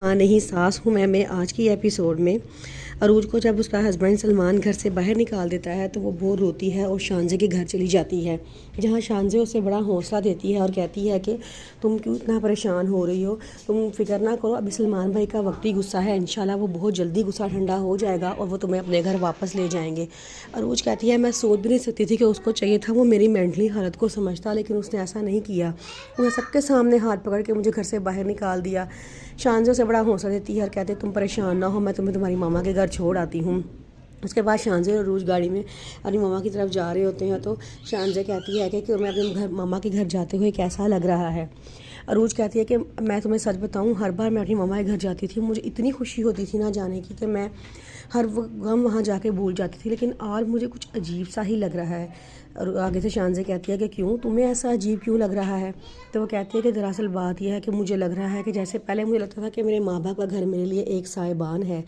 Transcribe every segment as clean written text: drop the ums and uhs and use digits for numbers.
हाँ नहीं सास हूँ मैं आज की एपिसोड में अरूज को जब उसका हस्बैंड सलमान घर से बाहर निकाल देता है तो वो बहुत रोती है और शानजे के घर चली जाती है, जहाँ शानजे उसे बड़ा हौसला देती है और कहती है कि तुम क्यों इतना परेशान हो रही हो, तुम फिक्र ना करो, अभी सलमान भाई का वक्ती गुस्सा है, इंशाल्लाह वो बहुत जल्दी गुस्सा ठंडा हो जाएगा और वो तुम्हें अपने घर वापस ले जाएंगे। अरूज कहती है मैं सोच भी नहीं सकती थी कि उसको चाहिए था वो मेरी मेंटली हालत को समझता, लेकिन उसने ऐसा नहीं किया, उसने सबके सामने हाथ पकड़ के मुझे घर से बाहर निकाल दिया। शानजे से बड़ा हौसला देती है और कहते तुम परेशान ना हो, मैं तुम्हें तुम्हारी मामा के घर छोड़ आती हूँ। उसके बाद शानजे और अरूज गाड़ी में अपनी मामा की तरफ जा रहे होते हैं तो शानजे कहती है कि मैं अपने घर मामा के घर जाते हुए कैसा लग रहा है। अरूज कहती है कि मैं तुम्हें सच बताऊं, हर बार मैं अपनी मामा के घर जाती थी मुझे इतनी खुशी होती थी ना जाने की कि मैं हर वो गम वहाँ जाके भूल जाती थी, लेकिन आज मुझे कुछ अजीब सा ही लग रहा है। और आगे से शानजे कहती है कि क्यों, तुम्हें ऐसा अजीब क्यों लग रहा है? तो वो कहती है कि दरअसल बात यह है कि मुझे लग रहा है कि जैसे पहले मुझे लगता था कि मेरे माँ बाप का घर मेरे लिए एक साहिबान है,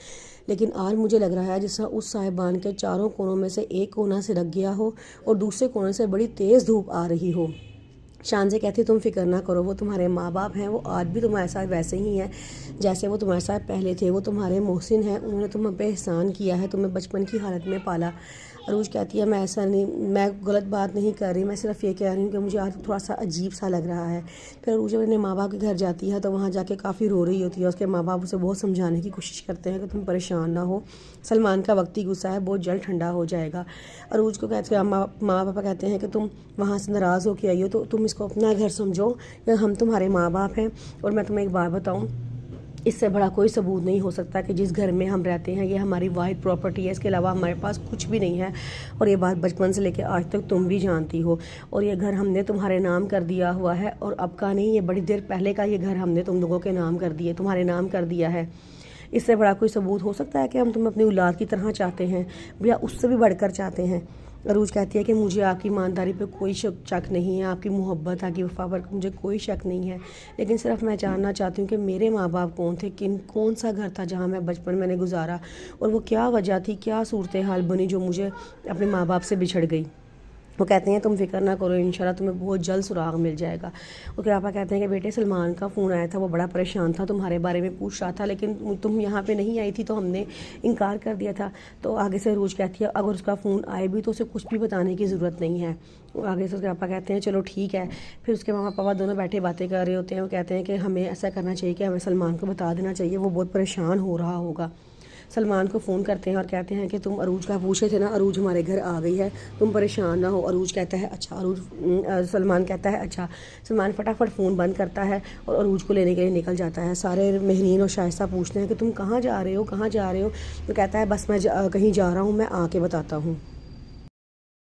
लेकिन आज मुझे लग रहा है जैसा उस साहिबान के चारों कोनों में से एक कोना से रख गया हो और दूसरे कोने से बड़ी तेज़ धूप आ रही हो। शानजे कहती तुम फिक्र ना करो, वो तुम्हारे माँ बाप हैं, वो आज भी तुम्हारे साथ वैसे ही हैं जैसे वो तुम्हारे साथ पहले थे, वो तुम्हारे मोहसिन हैं, उन्होंने तुम पे एहसान किया है, तुम्हें बचपन की हालत में पाला। अरूज कहती है मैं ऐसा नहीं, मैं गलत बात नहीं कर रही, मैं सिर्फ ये कह रही हूँ कि मुझे आज थोड़ा सा अजीब सा लग रहा है। फिर अरूज जब अपने माँ बाप के घर जाती है तो वहाँ जाके काफ़ी रो रही होती है, उसके माँ बाप उसे बहुत समझाने की कोशिश करते हैं कि तुम परेशान ना हो, सलमान का वक्ती गुस्सा है बहुत जल्द ठंडा हो जाएगा। अरूज को कहते हैं माँ पापा कहते हैं कि तुम वहाँ से नाराज़ होकर आई हो तो तुम इसको अपना घर समझो, या हम तुम्हारे माँ बाप हैं। और मैं तुम्हें एक बात बताऊँ, इससे बड़ा कोई सबूत नहीं हो सकता कि जिस घर में हम रहते हैं ये हमारी वाहिद प्रॉपर्टी है, इसके अलावा हमारे पास कुछ भी नहीं है। और ये बात बचपन से लेकर आज तक तुम भी जानती हो, और ये घर हमने तुम्हारे नाम कर दिया हुआ है, और अब का नहीं, ये बड़ी देर पहले का ये घर हमने तुम लोगों के नाम कर दिए, तुम्हारे नाम कर दिया है। इससे बड़ा कोई सबूत हो सकता है कि हम तुम्हें अपनी औलाद की तरह चाहते हैं या उससे भी बढ़कर चाहते हैं? अरूज कहती है कि मुझे आपकी ईमानदारी पे कोई शक नहीं है, आपकी मोहब्बत, आपकी वफा पर मुझे कोई शक नहीं है, लेकिन सिर्फ मैं जानना चाहती हूँ कि मेरे माँ बाप कौन थे, कौन सा घर था जहाँ मैं बचपन मैंने गुजारा, और वो क्या वजह थी, क्या सूरत हाल बनी जो मुझे अपने माँ बाप से बिछड़ गई। वो कहते हैं तुम फिक्र ना करो, इंशाल्लाह तुम्हें बहुत जल्द सुराग मिल जाएगा। उसके पापा कहते हैं कि बेटे सलमान का फ़ोन आया था, वो बड़ा परेशान था, तुम्हारे बारे में पूछ रहा था, लेकिन तुम यहाँ पे नहीं आई थी तो हमने इनकार कर दिया था। तो आगे से रूज कहती है अगर उसका फ़ोन आए भी तो उसे कुछ भी बताने की ज़रूरत नहीं है। आगे से उसके पापा कहते हैं चलो ठीक है। फिर उसके मामा पापा दोनों बैठे बातें कर रहे होते हैं, वो कहते हैं कि हमें ऐसा करना चाहिए कि हमें सलमान को बता देना चाहिए, वो बहुत परेशान हो रहा होगा। सलमान को फ़ोन करते हैं और कहते हैं कि तुम अरूज का पूछे थे ना, अरूज हमारे घर आ गई है, तुम परेशान ना हो। अरूज कहता है अच्छा, सलमान कहता है अच्छा। सलमान फटाफट फ़ोन बंद करता है और अरूज को लेने के लिए निकल जाता है। सारे मेहरीन और शाइस्ता पूछते हैं कि तुम कहाँ जा रहे हो, कहाँ जा रहे हो? तो कहता है बस मैं कहीं जा रहा हूँ, मैं आके बताता हूँ।